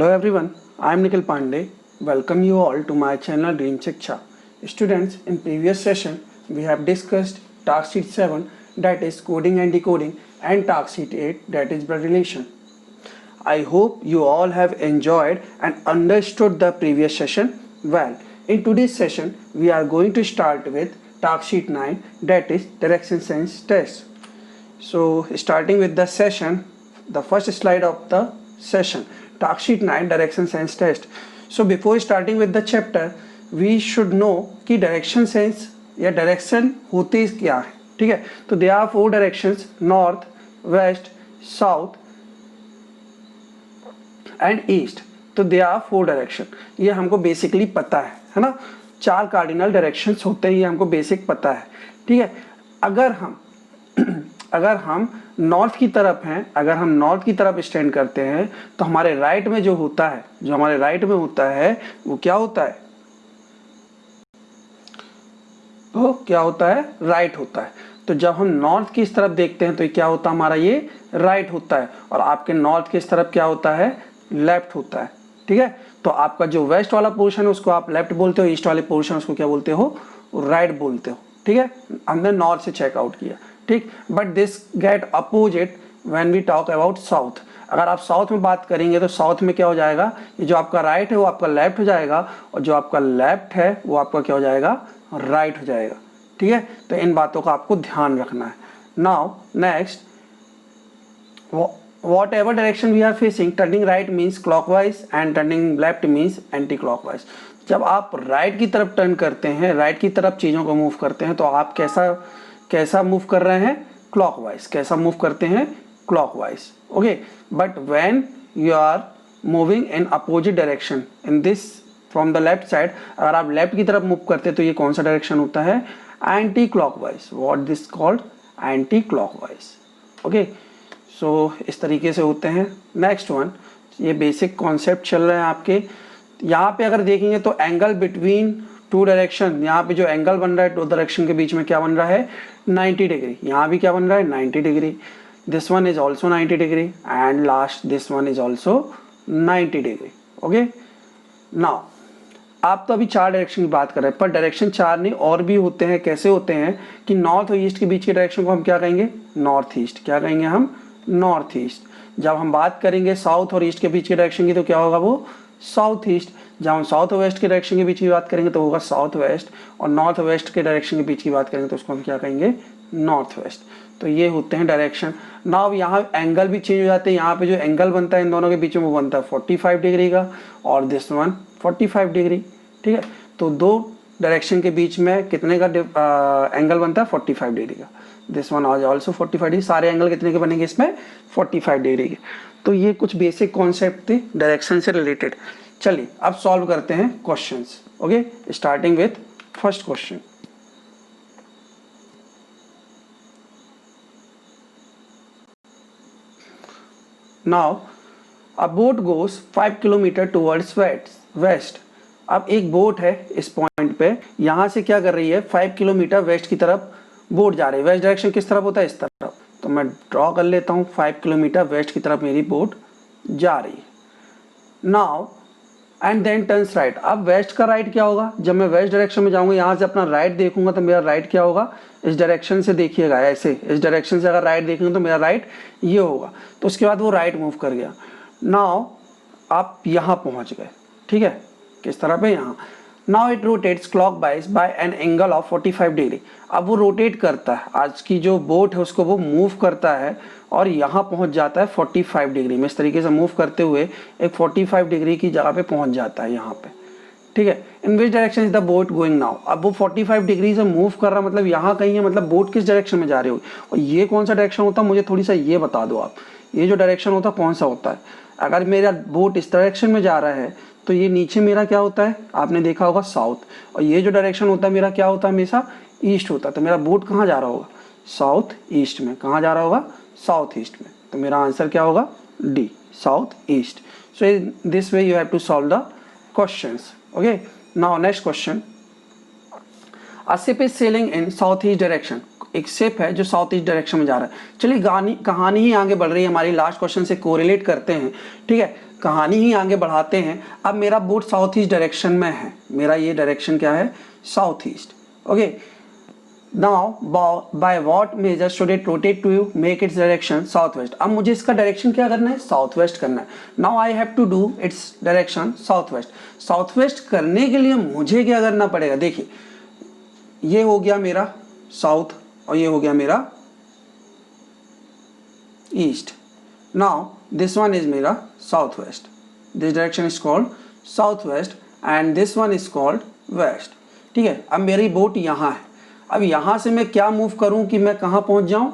Hello everyone, I am Nikhil Pandey. Welcome you all to my channel Dream Shiksha. Students, in previous session we have discussed task sheet 7, that is coding and decoding, and task sheet 8, that is blood relation. I hope you all have enjoyed and understood the previous session well. In today's session we are going to start with task sheet 9, that is direction sense test. So starting with the session, the first slide of the session, task sheet 9 direction sense test. So before starting with the chapter, we should know कि direction sense या direction होते क्या है, ठीक है. तो there are 4 directions, north, west, south and east. तो there are 4 direction, ये हमको बेसिकली पता है ना. 4 कार्डिनल डायरेक्शंस होते हैं, ये हमको बेसिक पता है, ठीक है. अगर हम नॉर्थ की तरफ हैं, अगर हम नॉर्थ की तरफ स्टैंड करते हैं तो हमारे राइट में जो होता है, जो हमारे राइट में होता है वो क्या होता है, तो क्या होता है, राइट होता है. तो जब हम नॉर्थ की इस तरफ देखते हैं तो क्या होता है, हमारा ये राइट होता है, और आपके नॉर्थ की इस तरफ क्या होता है, लेफ्ट होता है, ठीक है. तो आपका जो वेस्ट वाला पोर्शन है उसको आप लेफ्ट बोलते हो, ईस्ट वाले पोर्शन उसको क्या बोलते हो, राइट बोलते हो, ठीक है. हमने नॉर्थ से चेकआउट किया, ठीक. But this get opposite when we talk about south. अगर आप साउथ में बात करेंगे तो साउथ में क्या हो जाएगा, ये जो आपका राइट है वो आपका लेफ्ट हो जाएगा, और जो आपका लेफ्ट है वो आपका क्या हो जाएगा, राइट हो जाएगा, ठीक है. तो इन बातों का आपको ध्यान रखना है. Now next, whatever direction we are facing, turning right means clockwise and turning left means anti clockwise. जब आप राइट की तरफ टर्न करते हैं, राइट की तरफ चीज़ों को मूव करते हैं, तो आप कैसा मूव कर रहे हैं, क्लॉकवाइज. कैसा मूव करते हैं, clockwise, okay. But when you are moving in opposite direction, in this from the left side, अगर आप लेफ्ट की तरफ मूव करते हैं तो ये कौन सा डायरेक्शन होता है, anti clockwise. What this called, anti clockwise, okay. So इस तरीके से होते हैं. नेक्स्ट वन, ये बेसिक कॉन्सेप्ट चल रहे हैं आपके. यहाँ पे अगर देखेंगे तो एंगल बिटवीन 2 डायरेक्शन, यहाँ पे जो एंगल बन रहा है 2 डायरेक्शन के बीच में क्या बन रहा है, 90 डिग्री. यहाँ भी क्या बन रहा है, 90 degree. This one is also 90 degree and last this one is also 90 degree, okay. Now आप तो अभी 4 डायरेक्शन की बात कर रहे हैं, पर डायरेक्शन 4 नहीं और भी होते हैं. कैसे होते हैं कि नॉर्थ और ईस्ट के बीच के डायरेक्शन को हम क्या कहेंगे, नॉर्थ ईस्ट. क्या कहेंगे हम, नॉर्थ ईस्ट. जब हम बात करेंगे साउथ और ईस्ट के बीच के डायरेक्शन की तो क्या होगा, वो साउथ ईस्ट. जब हम साउथ और वेस्ट के डायरेक्शन के बीच की बात करेंगे तो होगा साउथ वेस्ट, और नॉर्थ वेस्ट के डायरेक्शन के बीच की बात करेंगे तो उसको हम क्या कहेंगे, नॉर्थ वेस्ट. तो ये होते हैं डायरेक्शन. नाउ यहाँ एंगल भी चेंज हो जाते हैं. यहाँ पे जो एंगल बनता है इन दोनों के बीच में वो बनता है 45 डिग्री का, और दिस वन 45 डिग्री, ठीक है. तो 2 डायरेक्शन के बीच में कितने का एंगल बनता है, 45 डिग्री का. दिस वन आज ऑल्सो 45 डिग्री. सारे एंगल कितने के बनेंगे इसमें, 45 डिग्री के. तो ये कुछ बेसिक कॉन्सेप्ट थे डायरेक्शन से रिलेटेड. चलिए अब सॉल्व करते हैं questions, okay. Starting with first question. Now a boat goes 5 kilometre towards waste. अब एक बोट है इस पॉइंट पे, यहाँ से क्या कर रही है, 5 किलोमीटर वेस्ट की तरफ बोट जा रही है. वेस्ट डायरेक्शन किस तरफ होता है, इस तरफ. तो मैं ड्रॉ कर लेता हूँ, 5 किलोमीटर वेस्ट की तरफ मेरी बोट जा रही है. Now and then turns right. अब वेस्ट का राइट क्या होगा, जब मैं वेस्ट डायरेक्शन में जाऊंगा, यहाँ से अपना राइट देखूंगा तो मेरा राइट क्या होगा, इस डायरेक्शन से देखिएगा, ऐसे इस डायरेक्शन से अगर राइट देखेंगे तो मेरा राइट ये होगा. तो उसके बाद वो राइट मूव कर गया. नाउ आप यहाँ पहुँच गए, ठीक है. किस तरह पे, यहाँ. Now it rotates clockwise by an angle of 45 degree. अब वो रोटेट करता है, आज की जो बोट है उसको वो मूव करता है और यहाँ पहुँच जाता है 45 डिग्री में. इस तरीके से मूव करते हुए एक 45 डिग्री की जगह पे पहुँच जाता है यहाँ पे, ठीक है. In which direction is the boat going now. अब वो 45 डिग्री से मूव कर रहा, मतलब यहाँ कहीं है, मतलब बोट किस डायरेक्शन में जा रही होगी. और ये कौन सा डायरेक्शन होता है, मुझे थोड़ी सा ये बता दो आप, ये जो डायरेक्शन होता है कौन सा होता है. अगर मेरा बोट इस डायरेक्शन में जा रहा है तो ये नीचे मेरा क्या होता है, आपने देखा होगा साउथ, और ये जो डायरेक्शन होता है मेरा क्या होता है, हमेशा ईस्ट होता है. तो मेरा बोट कहाँ जा रहा होगा, साउथ ईस्ट में. कहाँ जा रहा होगा, साउथ ईस्ट में. तो मेरा आंसर क्या होगा, D, south east. So in this way you have to solve the questions, okay. Now next question. A ship is sailing in south east direction. एक शिप है जो साउथ ईस्ट डायरेक्शन में जा रहा है. चलिए कहानी ही आगे बढ़ रही है हमारी, लास्ट क्वेश्चन से कोरिलेट करते हैं, ठीक है. कहानी ही आगे बढ़ाते हैं। अब मेरा बोट साउथ ईस्ट डायरेक्शन में है, मेरा ये डायरेक्शन क्या है, south east. Okay, now by what measure should it rotate to make its direction south west. अब मुझे इसका डायरेक्शन क्या करना है, साउथ वेस्ट करना है। Now I have to do its direction south west. South west करने के लिए मुझे क्या करना पड़ेगा, देखिए ये हो गया मेरा साउथ और ये हो गया मेरा east. Now this one is मेरा south west, this direction is called south west and this one is called west. ठीक है, अब मेरी बोट यहाँ है। अब यहाँ से मैं क्या मूव करूँ कि मैं कहाँ पहुँच जाऊँ,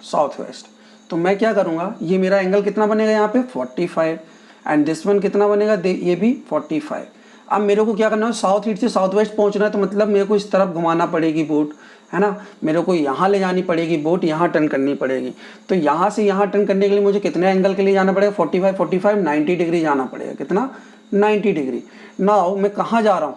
साउथ वेस्ट। तो मैं क्या करूँगा, ये मेरा एंगल कितना बनेगा यहाँ पे 45 एंड दिस वन कितना बनेगा, ये भी 45। अब मेरे को क्या करना है, साउथ ईस्ट से साउथ वेस्ट पहुँचना है, तो मतलब मेरे को इस तरफ घुमाना पड़ेगी बोट, है ना। मेरे को यहाँ ले जानी पड़ेगी बोट, यहाँ टर्न करनी पड़ेगी। तो यहाँ से यहाँ टर्न करने के लिए मुझे कितने एंगल के लिए जाना पड़ेगा, 45 90 डिग्री जाना पड़ेगा। कितना, 90 डिग्री। नाउ मैं कहाँ जा रहा हूँ,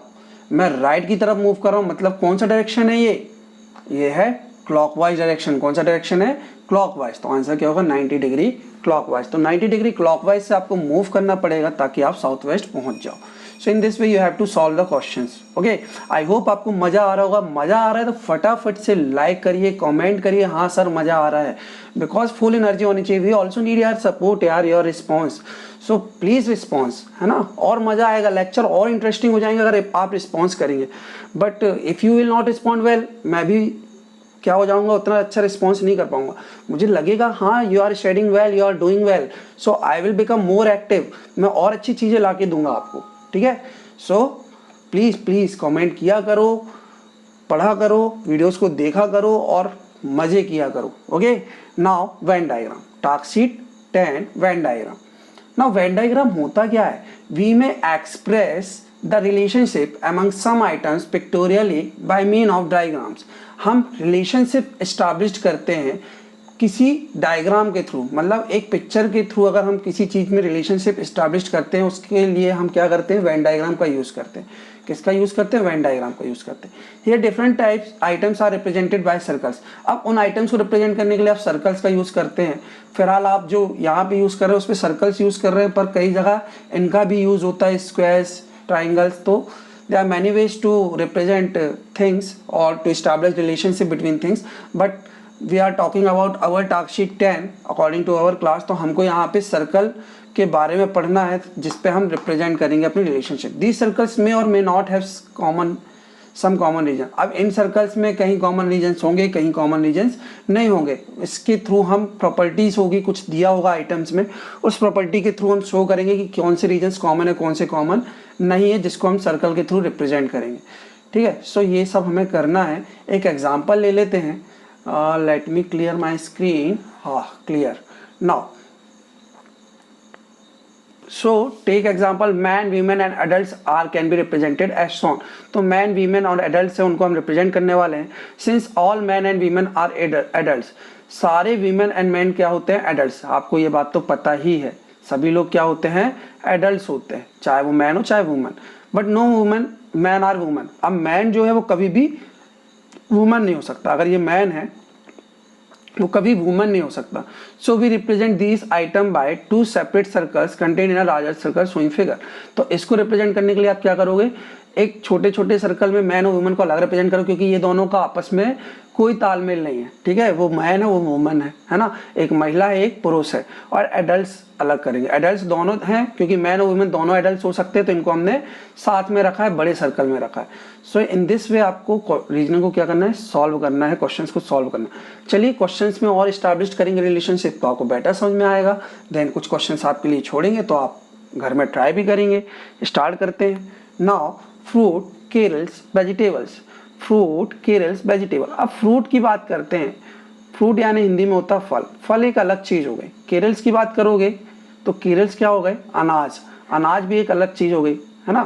मैं राइट की तरफ मूव कर रहा हूँ। मतलब कौन सा डायरेक्शन है ये है क्लॉकवाइज डायरेक्शन। कौन सा डायरेक्शन है, क्लॉकवाइज। तो आंसर क्या होगा, 90 डिग्री क्लॉकवाइज। तो 90 डिग्री क्लॉकवाइज से आपको मूव करना पड़ेगा ताकि आप साउथ वेस्ट पहुंच जाओ। So in this way you have to solve the questions. Okay, I hope आपको मजा आ रहा होगा। मजा आ रहा है तो फटाफट से लाइक करिए, कमेंट करिए, हाँ सर मजा आ रहा है, बिकॉज फुल एनर्जी होनी चाहिए। वी ऑल्सो नीड यार सपोर्ट यार, your response. So please response, है ना, और मजा आएगा, लेक्चर और इंटरेस्टिंग हो जाएंगे अगर आप रिस्पॉन्स करेंगे। But if you will not respond well, मैं भी क्या हो जाऊंगा, उतना अच्छा रिस्पॉन्स नहीं कर पाऊंगा। मुझे लगेगा हाँ you are studying well, you are doing well, so I will become more active. मैं और अच्छी चीज़ें ला के दूंगा आपको, ठीक है। सो प्लीज़ कमेंट किया करो, पढ़ा करो, वीडियोस को देखा करो और मज़े किया करो। Okay, now Venn diagram, task sheet 10 Venn diagram. Now Venn diagram होता क्या है, we may express the relationship among some items pictorially by mean of diagrams. हम रिलेशनशिप एस्टैब्लिश करते हैं किसी डायग्राम के थ्रू, मतलब एक पिक्चर के थ्रू अगर हम किसी चीज़ में रिलेशनशिप एस्टैब्लिश करते हैं, उसके लिए हम क्या करते हैं, वेन डायग्राम का यूज़ करते हैं। किसका यूज़ करते हैं, वेन डायग्राम का यूज़ करते हैं। Here different types items are represented by circles. अब उन आइटम्स को रिप्रेजेंट करने के लिए आप सर्कल्स का यूज़ करते हैं। फिलहाल आप जो यहाँ पे यूज़ कर रहे हैं उस पर सर्कल्स यूज़ कर रहे हैं, पर कई जगह इनका भी यूज़ होता है, स्क्वायर्स, ट्राइंगल्स। तो there are many ways to represent things or to establish relationship between things, but we are talking about our task sheet 10 according to our class। तो हमको यहाँ पे सर्कल के बारे में पढ़ना है जिस पे हम रिप्रेजेंट करेंगे अपनी रिलेशनशिप। दीज सर्कल्स में और may not have common some common region. अब इन सर्कल्स में कहीं कॉमन रीजन्स होंगे, कहीं कॉमन रीजन्स नहीं होंगे। इसके थ्रू हम प्रॉपर्टीज होगी, कुछ दिया होगा आइटम्स में, उस प्रॉपर्टी के थ्रू हम शो करेंगे कि कौन से रीजन्स कॉमन है, कौन से कॉमन नहीं है, जिसको हम सर्कल के थ्रू रिप्रेजेंट करेंगे। ठीक है, सो ये सब हमें करना है। एक एग्जाम्पल ले लेते हैं। Let me clear my screen. हाँ, clear now. So take example, man, women and adults are can be represented as shown। तो man, women और adults है उनको हम represent करने वाले हैं। Since all men and women are adults, सारे women and men क्या होते हैं, adults। आपको ये बात तो पता ही है, सभी लोग क्या होते हैं, adults होते हैं, चाहे वो man हो चाहे woman। But no woman, man or woman। अब man जो है वो कभी भी woman नहीं हो सकता। अगर ये man है वो कभी वुमन नहीं हो सकता। So we represent this item by two separate circles contain in a larger circle showing figure. तो इसको रिप्रेजेंट करने के लिए आप क्या करोगे, एक छोटे छोटे सर्कल में मैन और वुमन को अलग रिप्रेजेंट करो, क्योंकि ये दोनों का आपस में कोई तालमेल नहीं है। ठीक है, वो मैन है वो वुमन है ना, एक महिला है एक पुरुष है। और एडल्ट्स अलग करेंगे, एडल्ट्स दोनों हैं क्योंकि मैन और वुमेन दोनों एडल्ट्स हो सकते हैं, तो इनको हमने साथ में रखा है, बड़े सर्कल में रखा है। सो इन दिस वे आपको रीजनिंग को क्या करना है, सॉल्व करना है, क्वेश्चंस को सॉल्व करना है। चलिए क्वेश्चंस में और इस्टेब्लिश करेंगे रिलेशनशिप, तो आपको बेटर समझ में आएगा। देन कुछ क्वेश्चंस आपके लिए छोड़ेंगे तो आप घर में ट्राई भी करेंगे। स्टार्ट करते हैं। Now fruit, cereals, vegetables. Fruit, cereals, vegetable. अब फ्रूट की बात करते हैं। फ्रूट यानी हिंदी में होता है फल। फल एक अलग चीज़ हो गई। केरल्स की बात करोगे तो केरल्स क्या हो गए, अनाज। अनाज भी एक अलग चीज़ हो गई, है ना,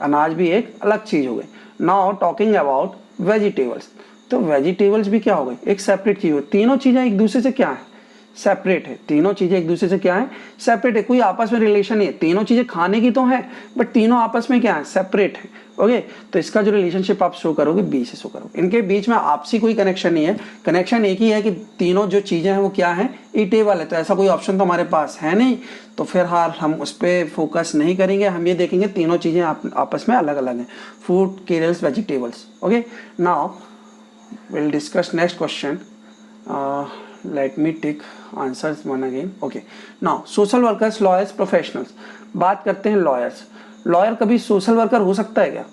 अनाज भी एक अलग चीज़ हो गई। नाउ टॉकिंग अबाउट वेजिटेबल्स, तो वेजिटेबल्स भी क्या हो गई, एक सेपरेट चीज़ हो। तीनों चीज़ें एक दूसरे से क्या है, सेपरेट है। तीनों चीज़ें एक दूसरे से क्या है, सेपरेट है, कोई आपस में रिलेशन नहीं है। तीनों चीज़ें खाने की तो है बट तीनों आपस में क्या है, सेपरेट है। ओके, तो इसका जो रिलेशनशिप आप शो करोगे बी से शो करोगे। इनके बीच में आपसी कोई कनेक्शन नहीं है, कनेक्शन एक ही है कि तीनों जो चीज़ें हैं वो क्या है, ई टेबल है, तो ऐसा कोई ऑप्शन तो हमारे पास है नहीं, तो फिर हाल हम उस पर फोकस नहीं करेंगे। हम ये देखेंगे तीनों चीज़ें आपस में अलग अलग हैं, food, cereals, vegetables. Okay, now will discuss next question. Let me take answers one again. Okay, now social workers, lawyers, professionals. बात करते हैं लॉयर्स। लॉयर कभी सोशल वर्कर हो सकता है क्या?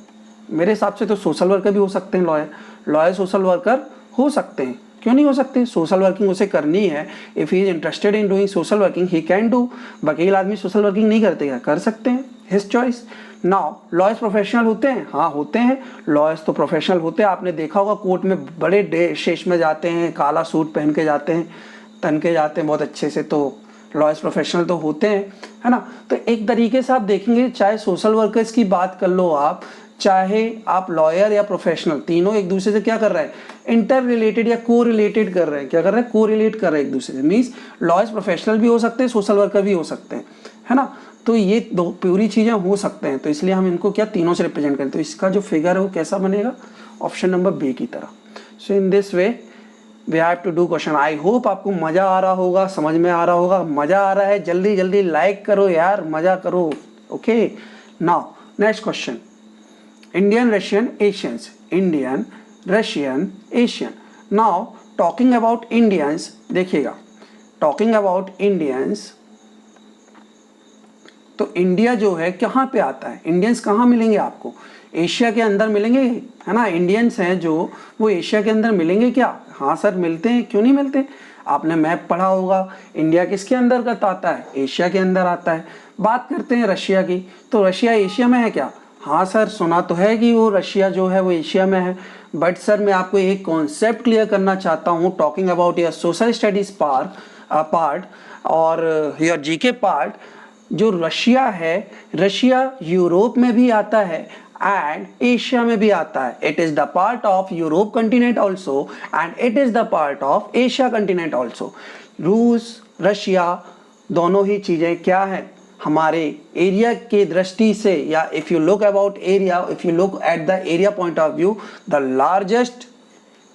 मेरे हिसाब से तो सोशल वर्कर भी हो सकते हैं लॉयर। लॉयर सोशल वर्कर हो सकते हैं, क्यों नहीं हो सकते? सोशल वर्किंग उसे करनी है, if he is interested in doing social working he can do. वकील आदमी सोशल वर्किंग नहीं करते क्या? कर सकते हैं, his choice. Now lawyers professional होते हैं? हाँ होते हैं, लॉयर्स तो प्रोफेशनल होते हैं। आपने देखा होगा कोर्ट में बड़े शेष में जाते हैं, काला सूट पहन के जाते हैं, तन के जाते हैं बहुत अच्छे से, तो लॉयर्स प्रोफेशनल तो होते हैं, है ना। तो एक तरीके से आप देखेंगे, चाहे सोशल वर्कर्स की बात कर लो आप, चाहे आप लॉयर या प्रोफेशनल, तीनों एक दूसरे से क्या कर रहे हैं? इंटर रिलेटेड या को रिलेटेड कर रहे हैं। क्या कर रहे हैं? को रिलेट कर रहे हैं एक दूसरे से। मीन्स लॉयर्स प्रोफेशनल भी हो सकते हैं, सोशल वर्कर भी हो सकते हैं, है ना। तो ये दो पूरी चीज़ें हो सकते हैं, तो इसलिए हम इनको क्या तीनों से रिप्रेजेंट करते हैं। तो इसका जो फिगर है वो कैसा बनेगा? ऑप्शन नंबर बी की तरह। So in this way we have to do question. I hope आपको मज़ा आ रहा होगा, समझ में आ रहा होगा। मज़ा आ रहा है, जल्दी जल्दी लाइक करो यार, मज़ा करो। Okay, now next question. Indian, Russian, Asians. Indian, Russian, Asian. Now talking about Indians, देखिएगा, टॉकिंग अबाउट इंडियंस, तो इंडिया जो है कहाँ पे आता है? इंडियंस कहाँ मिलेंगे आपको? एशिया के अंदर मिलेंगे, है ना। इंडियंस हैं जो, वो एशिया के अंदर मिलेंगे क्या? हाँ सर मिलते हैं, क्यों नहीं मिलते? आपने मैप पढ़ा होगा, इंडिया किसके अंतर्गत आता है? एशिया के अंदर आता है। बात करते हैं रशिया की, तो रशिया एशिया में है क्या? हाँ सर सुना तो है कि वो रशिया जो है वो एशिया में है, बट सर मैं आपको एक कॉन्सेप्ट क्लियर करना चाहता हूँ। Talking about your social studies part और योर जीके पार्ट, जो रशिया है, रशिया यूरोप में भी आता है एंड एशिया में भी आता है। It is the part of Europe continent also and it is the part of Asia continent also. रूस, रशिया दोनों ही चीजें क्या है हमारे एरिया के दृष्टि से, या if you look about area, if you look at the area point of view, the largest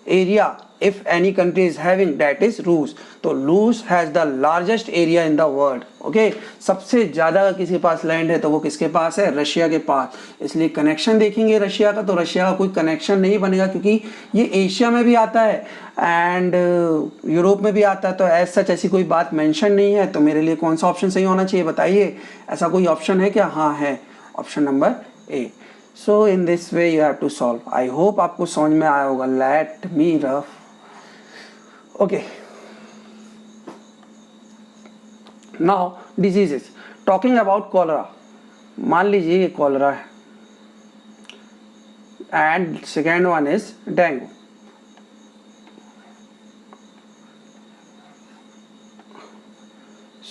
area if any country is having, that is रूस। तो रूस has the largest area in the world। Okay, सबसे ज्यादा किसी के पास land है तो वो किसके पास है? रशिया के पास। इसलिए कनेक्शन देखेंगे रशिया का, तो रशिया का कोई कनेक्शन नहीं बनेगा, क्योंकि ये एशिया में भी आता है एंड यूरोप में भी आता है। तो एज सच ऐसी कोई बात मेंशन नहीं है। तो मेरे लिए कौन सा ऑप्शन सही होना चाहिए बताइए? ऐसा कोई ऑप्शन है क्या? हाँ है, option number A. So in this way you have to solve. I hope आपको समझ में आया होगा। Let me rough. Okay. Now diseases. Talking about cholera. मान लीजिए ये कॉलरा है and second one is dengue.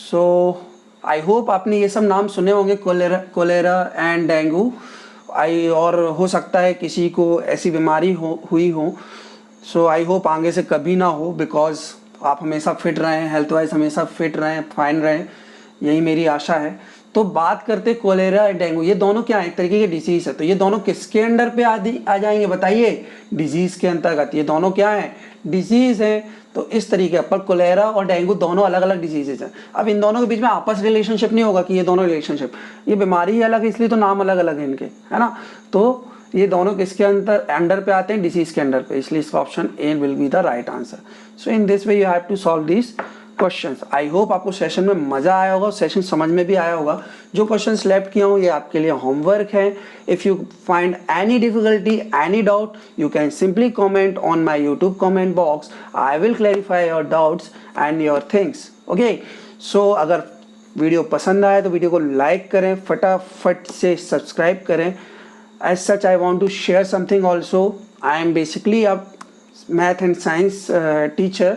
So I hope आपने ये सब नाम सुने होंगे, कोलेरा एंड डेंगू। और हो सकता है किसी को ऐसी बीमारी हुई हो। सो आई होप आगे से कभी ना हो, बिकॉज आप हमेशा फिट रहें, हेल्थ वाइज हमेशा फिट रहें, फाइन रहें, यही मेरी आशा है। तो बात करते कोलेरा और डेंगू, ये दोनों क्या है? एक तरीके के डिजीज है। तो ये दोनों किसके अंडर पे आ जाएंगे बताइए? डिजीज के अंतर्गत। ये दोनों क्या है? डिजीज है। तो इस तरीके पर कोलेरा और डेंगू दोनों अलग अलग डिजीजेज हैं। अब इन दोनों के बीच में आपस रिलेशनशिप नहीं होगा कि ये दोनों रिलेशनशिप, ये बीमारी ही अलग है इसलिए तो नाम अलग अलग है इनके, है ना। तो ये दोनों किसके अंडर पे आते हैं? डिजीज के अंडर पे, इसलिए इसका option A will be the right answer. So in this way you have to solve this questions. I hope आपको सेशन में मजा आया होगा, सेशन समझ में भी आया होगा। जो क्वेश्चंस लेफ्ट किया हूँ ये आपके लिए होमवर्क है। If you find any difficulty, any doubt, you can simply comment on my YouTube comment box. I will clarify your doubts and your things. Okay, so अगर वीडियो पसंद आए तो वीडियो को लाइक करें, फटाफट से सब्सक्राइब करें। As such I want to share something also. I am basically a math and science teacher,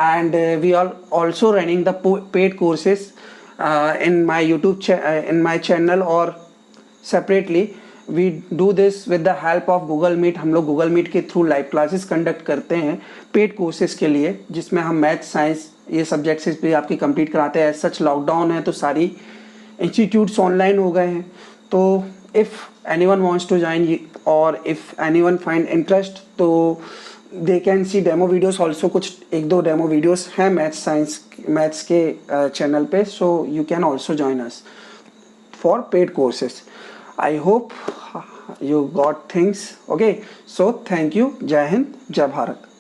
and we are also running the paid courses in my YouTube in my channel, or separately we do this with the help of Google Meet। हम लोग Google Meet के through live classes conduct करते हैं paid courses के लिए, जिसमें हम math, science ये सब्जेक्ट्स भी आपकी कंप्लीट कराते हैं। एज सच लॉकडाउन है तो सारी इंस्टीट्यूट्स ऑनलाइन हो गए हैं। तो if anyone wants to join और इफ़ एनीवन फाइंड इंटरेस्ट, तो they can see demo videos also, कुछ एक दो डेमो वीडियोस हैं मैथ्स के चैनल पे, so you can also join us for paid courses. I hope you got things. Okay, so thank you. Jai Hind, Jai Bharat.